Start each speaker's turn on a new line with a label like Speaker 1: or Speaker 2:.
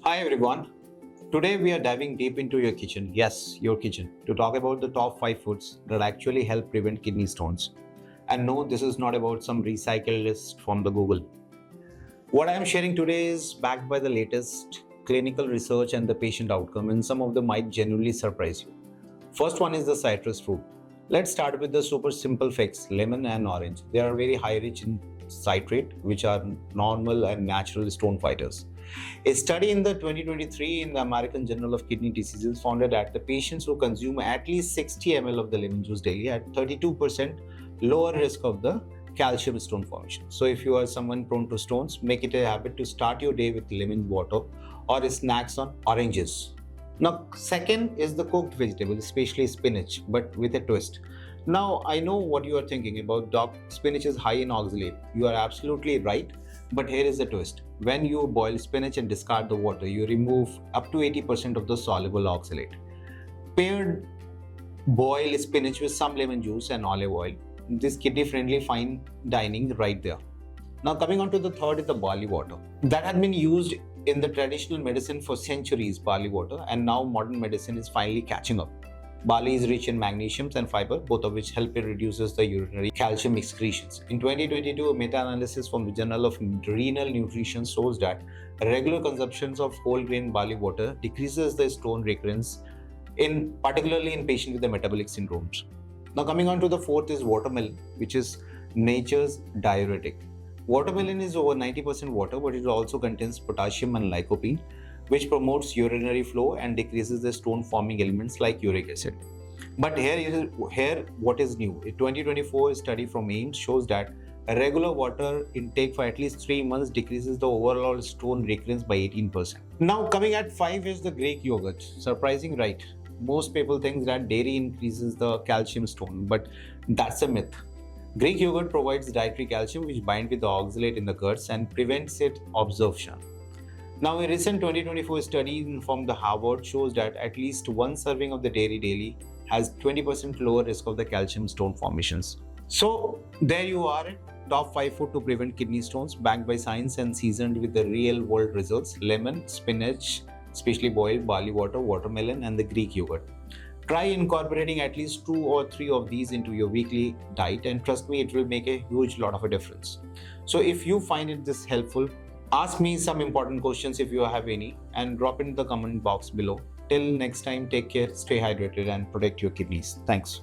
Speaker 1: Hi everyone. Today we are diving deep into your kitchen. Yes, your kitchen. To talk about the top 5 foods that actually help prevent kidney stones. And no, this is not about some recycled list from the Google. What I am sharing today is backed by the latest clinical research and the patient outcome, and some of them might genuinely surprise you. First one is the citrus fruit. Let's start with the super simple facts, lemon and orange. They are very high rich in citrate, which are normal and natural stone fighters. A study in the 2023 in the American Journal of Kidney Diseases found that the patients who consume at least 60 ml of the lemon juice daily had 32% lower risk of the calcium stone formation. So if you are someone prone to stones, make it a habit to start your day with lemon water or snacks on oranges. Now, second is the cooked vegetable, especially spinach, but with a twist. Now, I know what you are thinking about. Doc, spinach is high in oxalate. You are absolutely right, but here is the twist. When you boil spinach and discard the water, you remove up to 80% of the soluble oxalate. Paired boil spinach with some lemon juice and olive oil. This kidney-friendly fine dining right there. Now, coming on to the third is the barley water. That had been used in the traditional medicine for centuries, barley water, and now modern medicine is finally catching up. Barley is rich in magnesium and fiber, both of which help it reduces the urinary calcium excretions. In 2022, a meta-analysis from the Journal of Renal Nutrition shows that regular consumption of whole grain barley water decreases the stone recurrence, particularly in patients with the metabolic syndromes. Now, coming on to the fourth is watermelon, which is nature's diuretic. Watermelon is over 90% water, but it also contains potassium and lycopene, which promotes urinary flow and decreases the stone-forming elements like uric acid. But here what is new. A 2024 study from AIMS shows that a regular water intake for at least 3 months decreases the overall stone recurrence by 18%. Now, coming at 5 is the Greek yogurt. Surprising, right? Most people think that dairy increases the calcium stone, but that's a myth. Greek yogurt provides dietary calcium which binds with the oxalate in the guts and prevents its absorption. Now, a recent 2024 study from the Harvard shows that at least one serving of the dairy daily has 20% lower risk of the calcium stone formations. So there you are, top 5 food to prevent kidney stones, backed by science and seasoned with the real world results: lemon, spinach, especially boiled, barley water, watermelon, and the Greek yogurt. Try incorporating at least 2 or 3 of these into your weekly diet, and trust me, it will make a huge lot of a difference. So if you find this helpful, ask me some important questions if you have any, and drop in the comment box below. Till next time, take care, stay hydrated, and protect your kidneys. Thanks.